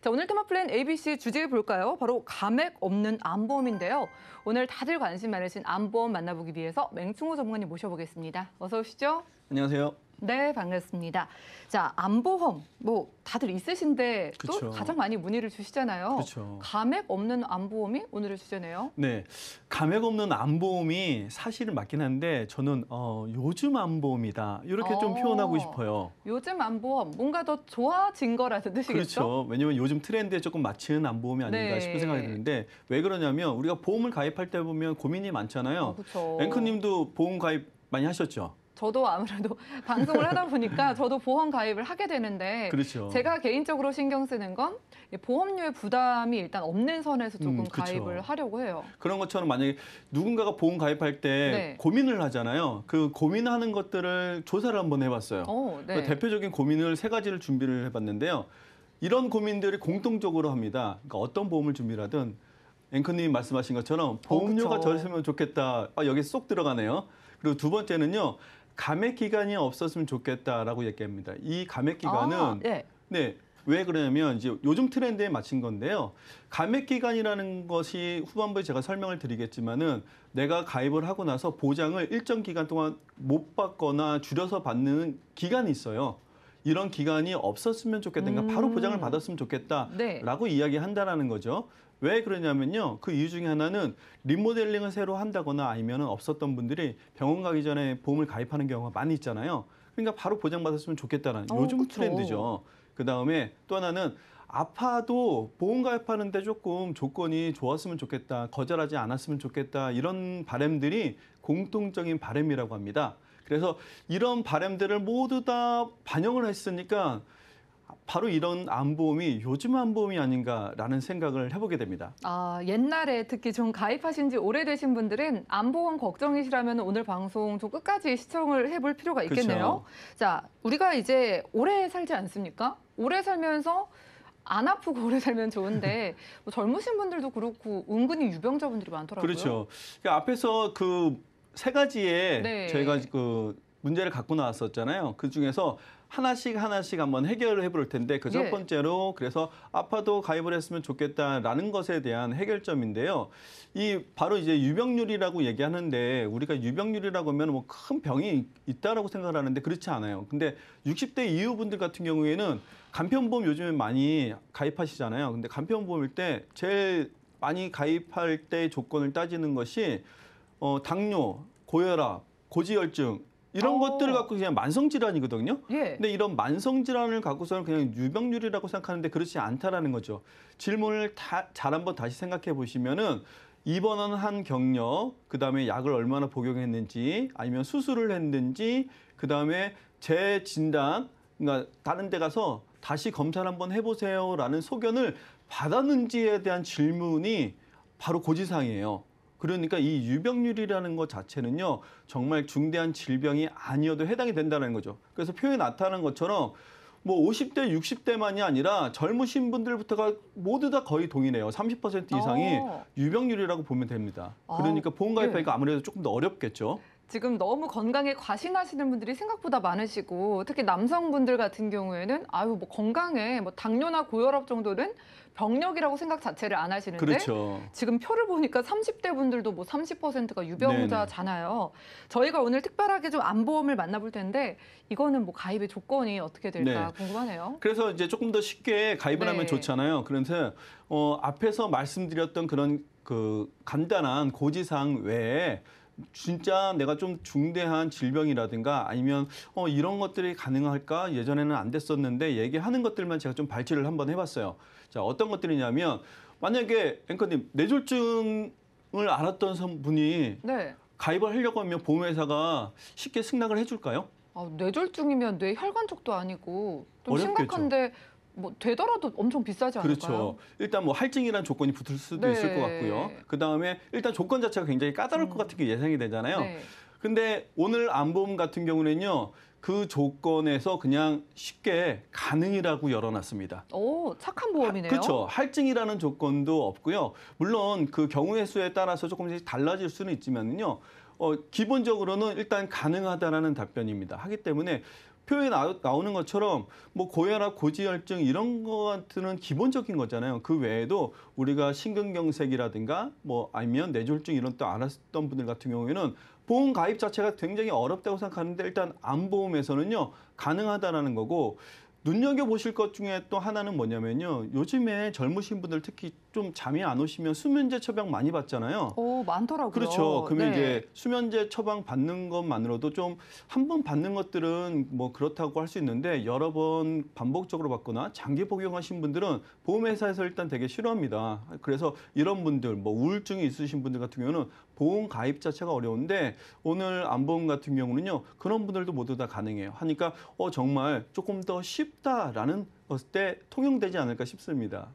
자, 오늘 테마 플랜 ABC 주제 볼까요? 바로 감액 없는 암보험인데요. 오늘 다들 관심 많으신 암보험 만나보기 위해서 맹충호 전문가님 모셔보겠습니다. 어서 오시죠. 안녕하세요. 네, 반갑습니다. 자, 암보험 다들 있으신데 또 그쵸. 가장 많이 문의를 주시잖아요. 그쵸. 감액 없는 암보험이 오늘의 주제네요. 네, 감액 없는 암보험이 사실은 맞긴 한데 저는 요즘 암보험이다 이렇게 좀 표현하고 싶어요. 요즘 암보험 뭔가 더 좋아진 거라는 뜻이겠죠? 그렇죠. 왜냐하면 요즘 트렌드에 조금 맞춘 암보험이 아닌가 네. 싶은 생각이 드는데 왜 그러냐면 우리가 보험을 가입할 때 보면 고민이 많잖아요. 그렇죠. 앵커님도 보험 가입 많이 하셨죠? 저도 아무래도 방송을 하다 보니까 저도 보험 가입을 하게 되는데 그렇죠. 제가 개인적으로 신경 쓰는 건 보험료의 부담이 일단 없는 선에서 조금 그쵸. 가입을 하려고 해요. 그런 것처럼 만약에 누군가가 보험 가입할 때 네. 고민을 하잖아요. 그 고민하는 것들을 조사를 한번 해봤어요. 네. 그 대표적인 고민을 세 가지를 준비를 해봤는데요. 이런 고민들이 공통적으로 합니다. 그러니까 어떤 보험을 준비를 하든 앵커님이 말씀하신 것처럼 보험료가 그쵸. 저랬으면 좋겠다. 여기 쏙 들어가네요. 그리고 두 번째는요. 감액 기간이 없었으면 좋겠다라고 얘기합니다. 이 감액 기간은 네. 왜 그러냐면 이제 요즘 트렌드에 맞춘 건데요. 감액 기간이라는 것이 후반부에 제가 설명을 드리겠지만은 내가 가입을 하고 나서 보장을 일정 기간 동안 못 받거나 줄여서 받는 기간이 있어요. 이런 기간이 없었으면 좋겠다. 그러니까 바로 보장을 받았으면 좋겠다라고 이야기한다라는 거죠. 왜 그러냐면요. 그 이유 중에 하나는 리모델링을 새로 한다거나 아니면 없었던 분들이 병원 가기 전에 보험을 가입하는 경우가 많이 있잖아요. 그러니까 바로 보장받았으면 좋겠다는 요즘 그쵸. 트렌드죠. 그다음에 또 하나는 아파도 보험 가입하는데 조금 조건이 좋았으면 좋겠다. 거절하지 않았으면 좋겠다. 이런 바람들이 공통적인 바람이라고 합니다. 그래서 이런 바람들을 모두 다 반영을 했으니까 바로 이런 암보험이 요즘 암보험이 아닌가라는 생각을 해보게 됩니다. 옛날에 특히 좀 가입하신 지 오래되신 분들은 암보험 걱정이시라면 오늘 방송 좀 끝까지 시청을 해볼 필요가 있겠네요. 그렇죠. 자, 우리가 이제 오래 살지 않습니까? 오래 살면서 안 아프고 오래 살면 좋은데 젊으신 분들도 그렇고 은근히 유병자분들이 많더라고요. 그렇죠. 앞에서 그 세 가지의 저희가 그 문제를 갖고 나왔었잖아요. 그 중에서 하나씩 한번 해결을 해볼 텐데 그 첫 번째로 그래서 아파도 가입을 했으면 좋겠다라는 것에 대한 해결점인데요. 바로 이제 유병률이라고 얘기하는데 우리가 유병률이라고 하면 뭐 큰 병이 있다라고 생각을 하는데 그렇지 않아요. 근데 60대 이후 분들 같은 경우에는 간편보험 요즘에 많이 가입하시잖아요. 근데 간편보험일 때 제일 많이 가입할 때 조건을 따지는 것이 당뇨, 고혈압, 고지혈증 이런 것들을 갖고 그냥 만성질환이거든요. 근데 이런 만성질환을 갖고서는 그냥 유병률이라고 생각하는데 그렇지 않다라는 거죠. 질문을 잘 한번 다시 생각해 보시면은 입원한 경력, 그다음에 약을 얼마나 복용했는지, 아니면 수술을 했는지, 그다음에 재진단, 그러니까 다른 데 가서 다시 검사를 한번 해보세요라는 소견을 받았는지에 대한 질문이 바로 고지사항이에요. 그러니까 이 유병률이라는 것 자체는요, 정말 중대한 질병이 아니어도 해당이 된다는 거죠. 그래서 표에 나타난 것처럼 뭐 50대, 60대만이 아니라 젊으신 분들부터가 모두 다 거의 동일해요. 30% 이상이 유병률이라고 보면 됩니다. 그러니까 보험 가입하기가 아무래도 조금 더 어렵겠죠. 지금 너무 건강에 과신하시는 분들이 생각보다 많으시고 특히 남성분들 같은 경우에는 뭐 건강에 뭐 당뇨나 고혈압 정도는 병력이라고 생각 자체를 안 하시는데 그렇죠. 지금 표를 보니까 30대 분들도 뭐 30%가 유병자잖아요. 저희가 오늘 특별하게 좀 암보험을 만나볼 텐데 이거는 뭐 가입의 조건이 어떻게 될까 궁금하네요. 그래서 이제 조금 더 쉽게 가입을 하면 좋잖아요. 그래서 앞에서 말씀드렸던 그런 그 간단한 고지사항 외에 진짜 내가 좀 중대한 질병이라든가 아니면 이런 것들이 가능할까? 예전에는 안 됐었는데 얘기하는 것들만 제가 좀 발췌를 한번 해봤어요. 자, 어떤 것들이냐면 만약에 앵커님 뇌졸중을 앓았던 분이 가입을 하려고 하면 보험회사가 쉽게 승낙을 해줄까요? 뇌졸중이면 뇌혈관 쪽도 아니고 좀 어렵겠죠. 심각한데 뭐 되더라도 엄청 비싸지 않을까요? 그렇죠. 일단 뭐 할증이라는 조건이 붙을 수도 있을 것 같고요. 그다음에 일단 조건 자체가 굉장히 까다로울 것 같은 게 예상이 되잖아요. 근데 오늘 암보험 같은 경우는요. 그 조건에서 그냥 쉽게 가능이라고 열어놨습니다. 착한 보험이네요. 그렇죠. 할증이라는 조건도 없고요. 물론 그 경우의 수에 따라서 조금씩 달라질 수는 있지만요. 기본적으로는 일단 가능하다라는 답변입니다. 하기 때문에 표에 나오는 것처럼 뭐 고혈압, 고지혈증 이런 것들은 기본적인 거잖아요. 그 외에도 우리가 심근경색이라든가 뭐 아니면 뇌졸중 이런 또 알았던 분들 같은 경우에는 보험 가입 자체가 굉장히 어렵다고 생각하는데 일단 암보험에서는요 가능하다라는 거고 눈여겨보실 것 중에 또 하나는 뭐냐면요. 요즘에 젊으신 분들 특히 좀 잠이 안 오시면 수면제 처방 많이 받잖아요. 오, 많더라고요. 그렇죠. 그러면 네. 이제 수면제 처방 받는 것만으로도 좀 한 번 받는 것들은 뭐 그렇다고 할 수 있는데 여러 번 반복적으로 받거나 장기 복용하신 분들은 보험회사에서 일단 되게 싫어합니다. 그래서 이런 분들, 뭐 우울증이 있으신 분들 같은 경우는 보험 가입 자체가 어려운데 오늘 암보험 같은 경우는요. 그런 분들도 모두 다 가능해요. 하니까 정말 조금 더 쉽다라는 것을 때 통용되지 않을까 싶습니다.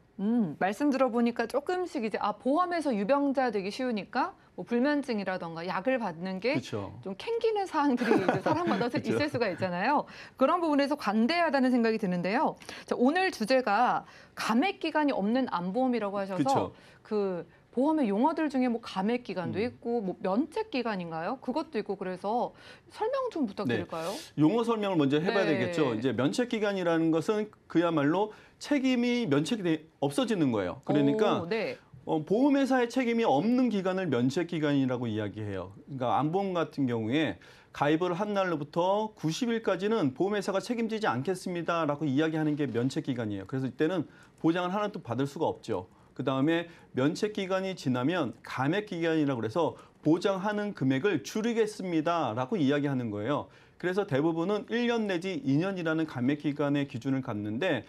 말씀 들어보니까 조금씩 이제 보험에서 유병자 되기 쉬우니까 뭐 불면증이라던가 약을 받는 게 좀 그렇죠. 캥기는 사항들이 이제 사람마다 그쵸. 있을 수가 있잖아요. 그런 부분에서 관대하다는 생각이 드는데요. 자, 오늘 주제가 감액 기간이 없는 암보험이라고 하셔서 그쵸. 그 보험의 용어들 중에 뭐 감액 기간도 있고 뭐 면책 기간인가요? 그것도 있고 그래서 설명 좀 부탁드릴까요? 용어 설명을 먼저 해봐야 네. 되겠죠. 이제 면책 기간이라는 것은 그야말로 책임이 면책이 없어지는 거예요. 그러니까 네. 보험회사의 책임이 없는 기간을 면책 기간이라고 이야기해요. 그러니까 암보험 같은 경우에 가입을 한 날로부터 90일까지는 보험회사가 책임지지 않겠습니다라고 이야기하는 게 면책 기간이에요. 그래서 이때는 보장을 하나도 받을 수가 없죠. 그다음에 면책 기간이 지나면 감액 기간이라고 해서 보장하는 금액을 줄이겠습니다라고 이야기하는 거예요. 그래서 대부분은 1년 내지 2년이라는 감액 기간의 기준을 갖는데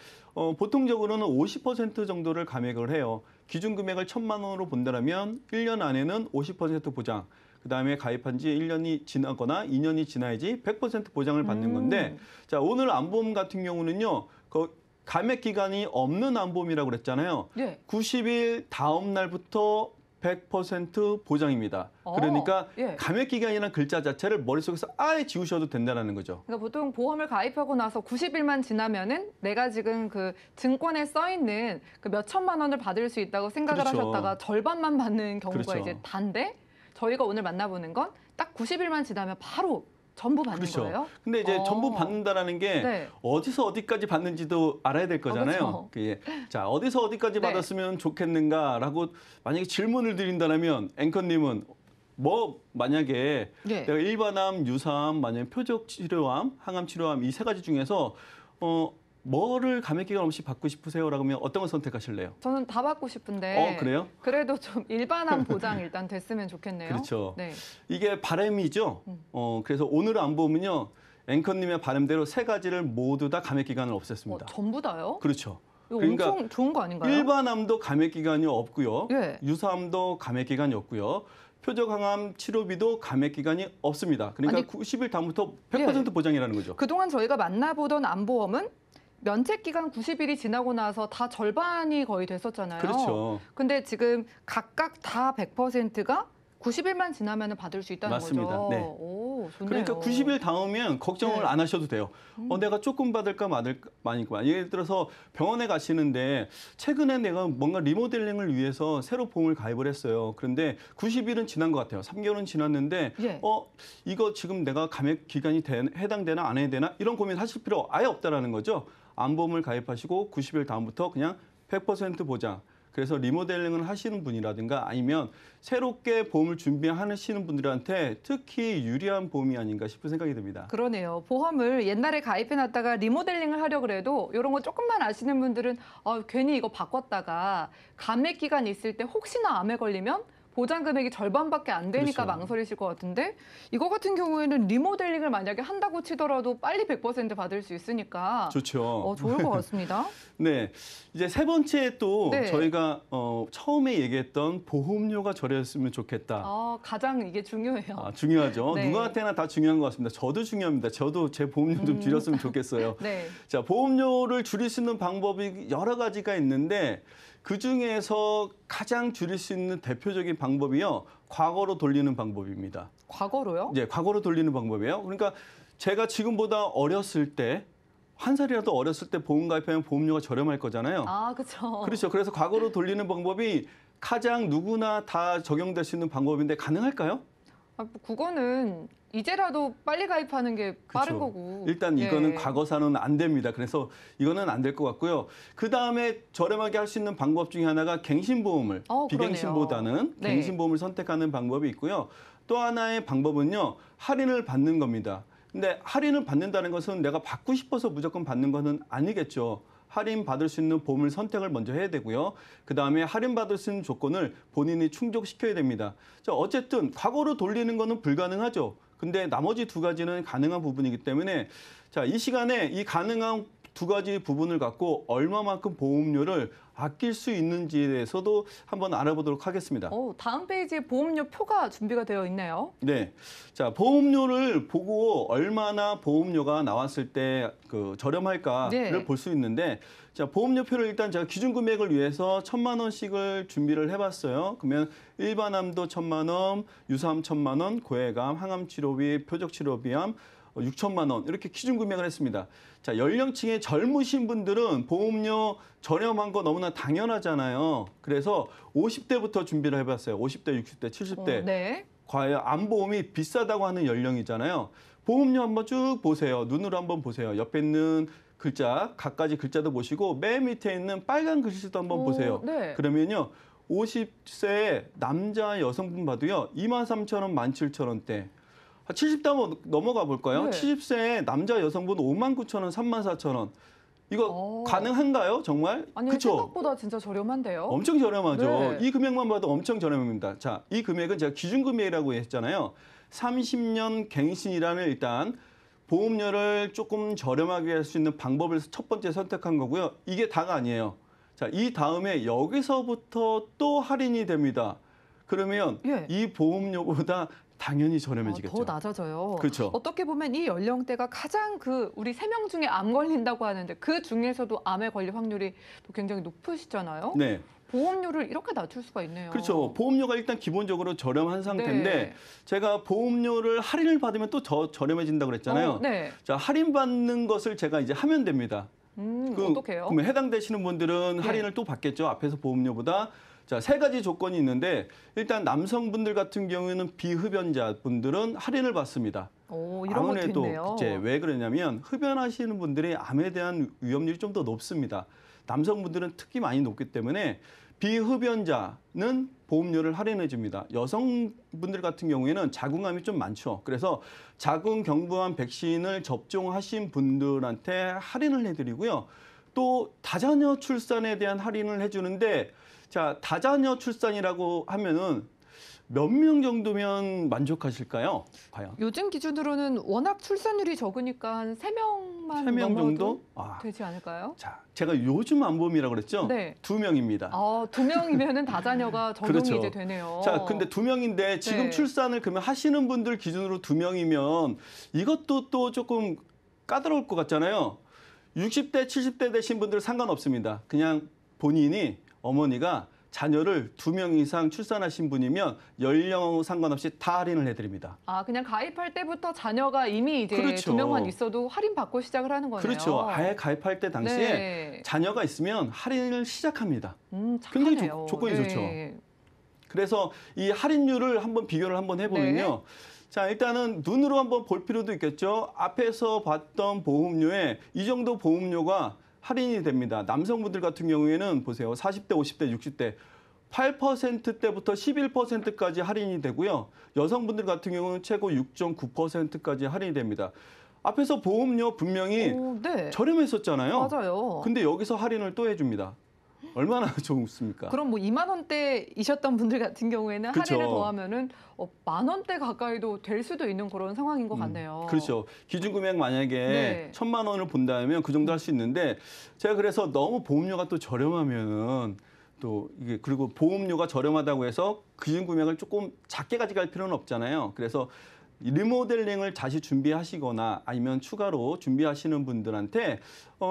보통적으로는 50% 정도를 감액을 해요. 기준 금액을 1,000만 원으로 본다면 1년 안에는 50% 보장. 그다음에 가입한 지 1년이 지나거나 2년이 지나야지 100% 보장을 받는 건데 자, 오늘 암보험 같은 경우는요. 감액 기간이 없는 암보험이라고 그랬잖아요. 예. 90일 다음 날부터 100% 보장입니다. 그러니까 예. 감액 기간이라는 글자 자체를 머릿속에서 아예 지우셔도 된다는 거죠. 그러니까 보통 보험을 가입하고 나서 90일만 지나면은 내가 지금 그 증권에 써 있는 그 몇 천만 원을 받을 수 있다고 생각을 그렇죠. 하셨다가 절반만 받는 경우가 그렇죠. 이제 단데 저희가 오늘 만나보는 건 딱 90일만 지나면 바로 전부 받는 그렇죠. 거예요? 근데 이제 전부 받는다라는 게 네. 어디서 어디까지 받는지도 알아야 될 거잖아요. 그렇죠. 자, 어디서 어디까지 네. 받았으면 좋겠는가라고 만약에 질문을 드린다면 앵커님은 뭐 만약에 네. 내가 일반암, 유사암, 만약에 표적 치료암, 항암 치료암 이 세 가지 중에서 뭐를 감액 기간 없이 받고 싶으세요라고 하면 어떤 걸 선택하실래요? 저는 다 받고 싶은데 그래요? 그래도 좀 일반암 보장 일단 됐으면 좋겠네요. 그렇죠. 네. 이게 바람이죠. 그래서 오늘 암보험은요. 앵커님의 바람대로 세 가지를 모두 다 감액 기간을 없앴습니다. 전부 다요? 그렇죠. 이거 그러니까 엄청 좋은 거 아닌가요? 일반암도 감액 기간이 없고요. 예. 유사암도 감액 기간이 없고요. 표적항암 치료비도 감액 기간이 없습니다. 그러니까 아니, 90일 다음부터 100% 보장이라는 거죠. 그동안 저희가 만나보던 암보험은 면책 기간 90일이 지나고 나서 다 절반이 거의 됐었잖아요. 그렇죠. 근데 지금 각각 다 100%가 90일만 지나면 받을 수 있다는 맞습니다. 거죠. 네. 오, 좋네요. 그러니까 90일 다음이면 걱정을 네. 안 하셔도 돼요. 내가 조금 받을까 말까. 예를 들어서 병원에 가시는데 최근에 내가 뭔가 리모델링을 위해서 새로 보험을 가입을 했어요. 그런데 90일은 지난 것 같아요. 3개월은 지났는데 예. 이거 지금 내가 감액 기간이 해당되나 안 해야 되나 이런 고민 하실 필요 아예 없다라는 거죠. 암보험을 가입하시고 90일 다음부터 그냥 100% 보장. 그래서 리모델링을 하시는 분이라든가 아니면 새롭게 보험을 준비하시는 분들한테 특히 유리한 보험이 아닌가 싶은 생각이 듭니다. 그러네요. 보험을 옛날에 가입해놨다가 리모델링을 하려고 그래도 이런 거 조금만 아시는 분들은 괜히 이거 바꿨다가 감액 기간 있을 때 혹시나 암에 걸리면 보장 금액이 절반밖에 안 되니까 그렇죠. 망설이실 것 같은데 이거 같은 경우에는 리모델링을 만약에 한다고 치더라도 빨리 100% 받을 수 있으니까 좋죠. 좋을 것 같습니다. 네, 이제 세 번째 또 네. 저희가 처음에 얘기했던 보험료가 저렴했으면 좋겠다. 가장 이게 중요해요. 중요하죠. 네. 누구한테나 다 중요한 것 같습니다. 저도 중요합니다. 저도 제 보험료 좀 줄였으면 좋겠어요. 네. 자, 보험료를 줄일 수 있는 방법이 여러 가지가 있는데 그중에서 가장 줄일 수 있는 대표적인 방법이요. 과거로 돌리는 방법입니다. 과거로요? 네, 과거로 돌리는 방법이에요. 그러니까 제가 지금보다 어렸을 때 한 살이라도 어렸을 때 보험 가입하면 보험료가 저렴할 거잖아요. 그렇죠. 그렇죠. 그래서 과거로 돌리는 방법이 가장 누구나 다 적용될 수 있는 방법인데 가능할까요? 그거는 이제라도 빨리 가입하는 게 빠른 그쵸. 거고. 일단 예. 이거는 과거사는 안 됩니다. 그래서 이거는 안 될 것 같고요. 그다음에 저렴하게 할 수 있는 방법 중에 하나가 갱신보험을 비갱신보다는 네. 갱신보험을 선택하는 방법이 있고요. 또 하나의 방법은요. 할인을 받는 겁니다. 근데 할인을 받는다는 것은 내가 받고 싶어서 무조건 받는 것은 아니겠죠. 할인 받을 수 있는 보험을 선택을 먼저 해야 되고요. 그다음에 할인 받을 수 있는 조건을 본인이 충족시켜야 됩니다. 자, 어쨌든 과거로 돌리는 거는 불가능하죠. 근데 나머지 두 가지는 가능한 부분이기 때문에 자, 이 시간에 이 가능한 두 가지 부분을 갖고 얼마만큼 보험료를 아낄 수 있는지에 대해서도 한번 알아보도록 하겠습니다. 다음 페이지에 보험료 표가 준비가 되어 있네요. 네. 자, 보험료를 보고 얼마나 보험료가 나왔을 때 저렴할까를 볼 수 있는데 자, 보험료표를 일단 제가 기준 금액을 위해서 1,000만 원씩을 준비를 해봤어요. 그러면 일반암도 1,000만 원, 유사암 1,000만 원, 고해감, 항암 치료비, 표적 치료비암 6천만 원 이렇게 기준 금액을 했습니다. 자, 연령층의 젊으신 분들은 보험료 저렴한 거 너무나 당연하잖아요. 그래서 50대부터 준비를 해봤어요. 50대, 60대, 70대. 네. 과연 암보험이 비싸다고 하는 연령이잖아요. 보험료 한번 쭉 보세요. 눈으로 한번 보세요. 옆에 있는 글자, 각가지 글자도 보시고 맨 밑에 있는 빨간 글씨도 한번 보세요. 네. 그러면요. 50세 남자 여성분 봐도요. 23,000원, 17,000원대. 70대 한번 넘어가 볼까요? 네. 70세 남자 여성분 59,000원, 34,000원. 이거 가능한가요? 정말? 아니, 그쵸? 생각보다 진짜 저렴한데요. 엄청 저렴하죠. 네. 이 금액만 봐도 엄청 저렴합니다. 자, 이 금액은 제가 기준금액이라고 했잖아요. 30년 갱신이라는 일단 보험료를 조금 저렴하게 할 수 있는 방법을 첫 번째 선택한 거고요. 이게 다가 아니에요. 자, 이 다음에 여기서부터 또 할인이 됩니다. 그러면 이 보험료보다 당연히 저렴해지겠죠. 더 낮아져요. 그렇죠. 어떻게 보면 이 연령대가 가장 우리 3명 중에 암 걸린다고 하는데 그 중에서도 암에 걸릴 확률이 또 굉장히 높으시잖아요. 네. 보험료를 이렇게 낮출 수가 있네요. 그렇죠. 보험료가 일단 기본적으로 저렴한 상태인데 네. 제가 보험료를 할인을 받으면 또 더 저렴해진다고 그랬잖아요. 네. 자, 할인받는 것을 제가 이제 하면 됩니다. 어떻게요? 그럼 해당되시는 분들은 할인을 또 받겠죠. 앞에서 보험료보다. 자, 세 가지 조건이 있는데 일단 남성분들 같은 경우에는 비흡연자분들은 할인을 받습니다. 이런 아무래도 것도 있네요. 이제 왜 그러냐면 흡연하시는 분들이 암에 대한 위험률이 좀 더 높습니다. 남성분들은 특히 많이 높기 때문에 비흡연자는 보험료를 할인해 줍니다. 여성분들 같은 경우에는 자궁암이 좀 많죠. 그래서 자궁경부암 백신을 접종하신 분들한테 할인을 해드리고요. 또 다자녀 출산에 대한 할인을 해주는데 자, 다자녀 출산이라고 하면은 몇 명 정도면 만족하실까요? 과연? 요즘 기준으로는 워낙 출산율이 적으니까 한 3명만 3명 정도? 되지 않을까요? 자, 제가 요즘 암보험이라고 그랬죠? 네. 2명입니다. 2명이면은 다자녀가 적용이 그렇죠. 이제 되네요. 자, 근데 2명인데 지금 네. 출산을 그러면 하시는 분들 기준으로 2명이면 이것도 또 조금 까다로울 것 같잖아요. 60대, 70대 되신 분들 상관없습니다. 그냥 본인이 어머니가 자녀를 2명 이상 출산하신 분이면 연령 상관없이 다 할인을 해드립니다. 그냥 가입할 때부터 자녀가 이미 이제 그렇죠. 2명만 있어도 할인 받고 시작을 하는 거네요. 그렇죠. 아예 가입할 때 당시에 자녀가 있으면 할인을 시작합니다. 굉장히 조건이 좋죠. 그래서 이 할인율을 한번 비교를 한번 해보면요. 자, 일단은 눈으로 한번 볼 필요도 있겠죠. 앞에서 봤던 보험료에 이 정도 보험료가 할인이 됩니다. 남성분들 같은 경우에는 보세요. 40대, 50대, 60대 8%대부터 11%까지 할인이 되고요. 여성분들 같은 경우는 최고 6.9%까지 할인이 됩니다. 앞에서 보험료 분명히 저렴했었잖아요. 맞아요. 근데 여기서 할인을 또 해줍니다. 얼마나 좋습니까? 그럼 뭐 2만 원대이셨던 분들 같은 경우에는 그렇죠. 할인을 더하면은 10,000원대 가까이도 될 수도 있는 그런 상황인 것 같네요. 그렇죠. 기준금액 만약에 1,000만 원을 본다면 그 정도 할 수 있는데 제가 그래서 너무 보험료가 또 저렴하면은 또 이게 그리고 보험료가 저렴하다고 해서 기준금액을 조금 작게 가져갈 필요는 없잖아요. 그래서 리모델링을 다시 준비하시거나 아니면 추가로 준비하시는 분들한테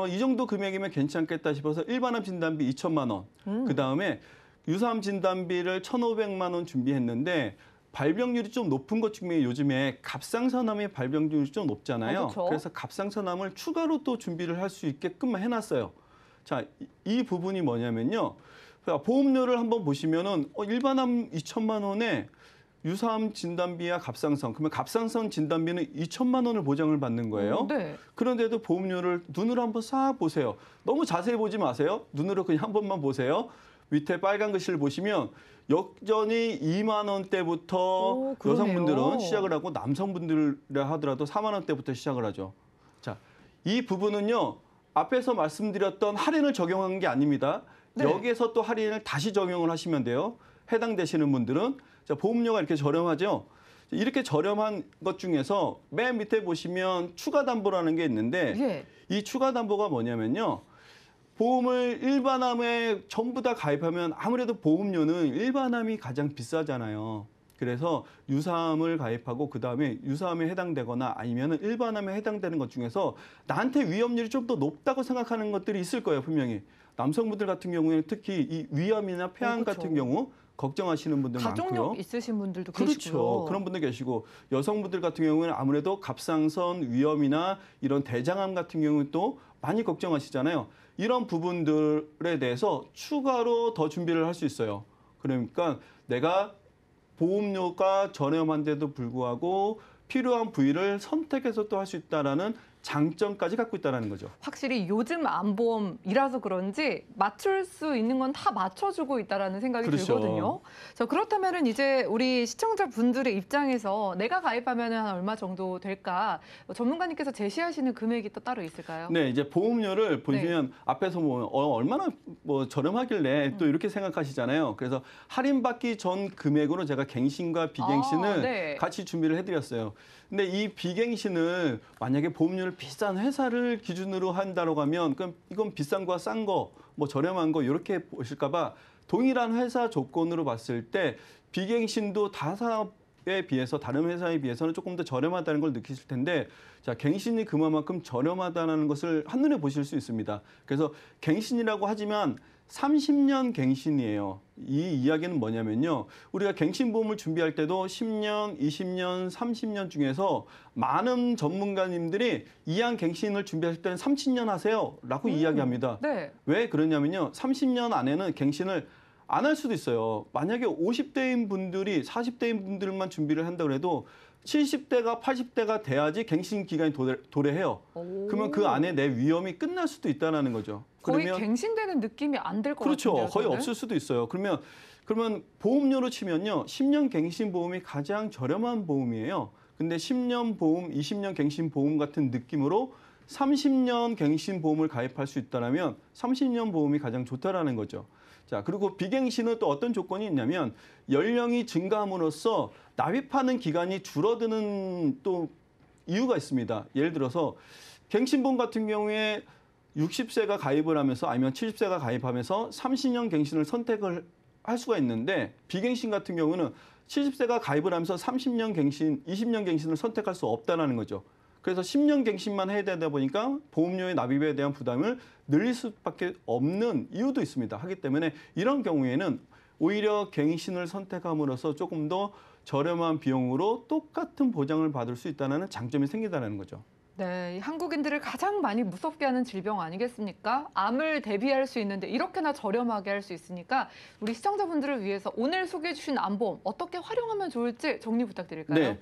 이 정도 금액이면 괜찮겠다 싶어서 일반암 진단비 2,000만 원, 그다음에 유사암 진단비를 1,500만 원 준비했는데 발병률이 좀 높은 것 중에 요즘에 갑상선암의 발병률이 좀 높잖아요. 그렇죠. 그래서 갑상선암을 추가로 또 준비를 할 수 있게끔 해놨어요. 자, 이 부분이 뭐냐면요. 보험료를 한번 보시면은 일반암 2,000만 원에 유사암 진단비와 갑상선, 그러면 갑상선 진단비는 2천만 원을 보장을 받는 거예요. 네. 그런데도 보험료를 눈으로 한번 싹 보세요. 너무 자세히 보지 마세요. 눈으로 그냥 한 번만 보세요. 밑에 빨간 글씨를 보시면 여전히 2만 원대부터 그러네요. 여성분들은 시작을 하고 남성분들이라 하더라도 4만 원대부터 시작을 하죠. 자, 이 부분은요. 앞에서 말씀드렸던 할인을 적용한 게 아닙니다. 네. 여기에서 또 할인을 다시 적용을 하시면 돼요. 해당되시는 분들은. 자, 보험료가 이렇게 저렴하죠. 이렇게 저렴한 것 중에서 맨 밑에 보시면 추가 담보라는 게 있는데 예. 이 추가 담보가 뭐냐면요. 보험을 일반암에 전부 다 가입하면 아무래도 보험료는 일반암이 가장 비싸잖아요. 그래서 유사암을 가입하고 그다음에 유사암에 해당되거나 아니면 일반암에 해당되는 것 중에서 나한테 위험률이 좀 더 높다고 생각하는 것들이 있을 거예요, 분명히. 남성분들 같은 경우에는 특히 이 위암이나 폐암 그렇죠. 같은 경우 걱정하시는 분들 많고요. 가족력 있으신 분들도 그렇죠. 계시고요. 그런 분들 계시고 여성분들 같은 경우에는 아무래도 갑상선 위염이나 이런 대장암 같은 경우는 또 많이 걱정하시잖아요. 이런 부분들에 대해서 추가로 더 준비를 할 수 있어요. 그러니까 내가 보험료가 저렴한데도 불구하고 필요한 부위를 선택해서 또 할 수 있다라는 장점까지 갖고 있다는 거죠. 확실히 요즘 암보험이라서 그런지 맞출 수 있는 건 다 맞춰주고 있다라는 생각이 그렇죠. 들거든요. 자, 그렇다면은 이제 우리 시청자분들의 입장에서 내가 가입하면 한 얼마 정도 될까? 전문가님께서 제시하시는 금액이 또 따로 있을까요? 네, 이제 보험료를 보시면 앞에서 뭐 얼마나 뭐 저렴하길래 또 이렇게 생각하시잖아요. 그래서 할인받기 전 금액으로 제가 갱신과 비갱신을 네. 같이 준비를 해드렸어요. 근데 이 비갱신을 만약에 보험료를 비싼 회사를 기준으로 한다고 하면 그럼 이건 비싼 거와 싼 거, 뭐 저렴한 거 이렇게 보실까 봐 동일한 회사 조건으로 봤을 때 비갱신도 타사에 비해서 다른 회사에 비해서는 조금 더 저렴하다는 걸 느끼실 텐데 자, 갱신이 그만큼 저렴하다는 것을 한눈에 보실 수 있습니다. 그래서 갱신이라고 하지만 30년 갱신이에요. 이 이야기는 뭐냐면요. 우리가 갱신보험을 준비할 때도 10년, 20년, 30년 중에서 많은 전문가님들이 이양 갱신을 준비할 때는 30년 하세요. 라고 이야기합니다. 네. 왜 그러냐면요. 30년 안에는 갱신을 안 할 수도 있어요. 만약에 50대인 분들이 40대인 분들만 준비를 한다고 해도 70대가 80대가 돼야지 갱신 기간이 도래해요. 그러면 그 안에 내 위험이 끝날 수도 있다는 거죠. 거의 그러면 갱신되는 느낌이 안 들 것 그렇죠. 같은데요. 거의 저는? 없을 수도 있어요. 그러면 보험료로 치면요. 10년 갱신 보험이 가장 저렴한 보험이에요. 근데 10년 보험, 20년 갱신 보험 같은 느낌으로 30년 갱신 보험을 가입할 수 있다면 30년 보험이 가장 좋다라는 거죠. 자, 그리고 비갱신은 또 어떤 조건이 있냐면 연령이 증가함으로써 납입하는 기간이 줄어드는 또 이유가 있습니다. 예를 들어서 갱신보험 같은 경우에 60세가 가입을 하면서 아니면 70세가 가입하면서 30년 갱신을 선택을 할 수가 있는데 비갱신 같은 경우는 70세가 가입을 하면서 30년 갱신, 20년 갱신을 선택할 수 없다는 거죠. 그래서 10년 갱신만 해야 되다 보니까 보험료의 납입에 대한 부담을 늘릴 수밖에 없는 이유도 있습니다. 하기 때문에 이런 경우에는 오히려 갱신을 선택함으로써 조금 더 저렴한 비용으로 똑같은 보장을 받을 수 있다는 장점이 생긴다는 거죠. 네, 한국인들을 가장 많이 무섭게 하는 질병 아니겠습니까? 암을 대비할 수 있는데 이렇게나 저렴하게 할 수 있으니까 우리 시청자분들을 위해서 오늘 소개해 주신 암보험 어떻게 활용하면 좋을지 정리 부탁드릴까요? 네.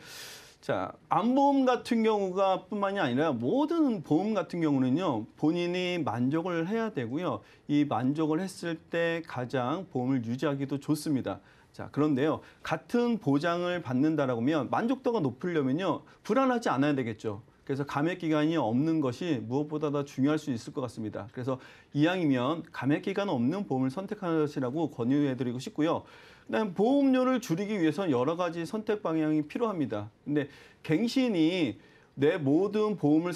자, 암보험 같은 경우가 뿐만이 아니라 모든 보험 같은 경우는요, 본인이 만족을 해야 되고요. 이 만족을 했을 때 가장 보험을 유지하기도 좋습니다. 자, 그런데요, 같은 보장을 받는다라고 하면 만족도가 높으려면요, 불안하지 않아야 되겠죠. 그래서 감액 기간이 없는 것이 무엇보다 더 중요할 수 있을 것 같습니다. 그래서 이왕이면 감액 기간 없는 보험을 선택하시라고 권유해드리고 싶고요. 그다음 보험료를 줄이기 위해서는 여러 가지 선택 방향이 필요합니다. 근데 갱신이 내 모든 보험을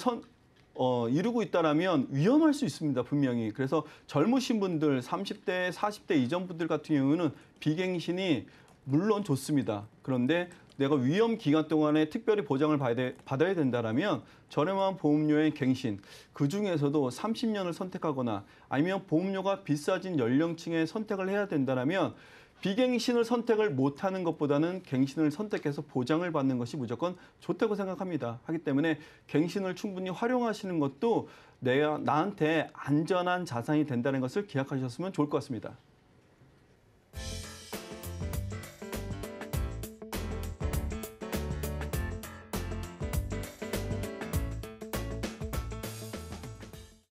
이루고 있다라면 위험할 수 있습니다, 분명히. 그래서 젊으신 분들, 30대, 40대 이전 분들 같은 경우는 비갱신이 물론 좋습니다. 그런데 내가 위험 기간 동안에 특별히 보장을 받아야 된다라면 저렴한 보험료의 갱신, 그중에서도 30년을 선택하거나 아니면 보험료가 비싸진 연령층에 선택을 해야 된다라면 비갱신을 선택을 못하는 것보다는 갱신을 선택해서 보장을 받는 것이 무조건 좋다고 생각합니다. 하기 때문에 갱신을 충분히 활용하시는 것도 나한테 안전한 자산이 된다는 것을 기억하셨으면 좋을 것 같습니다.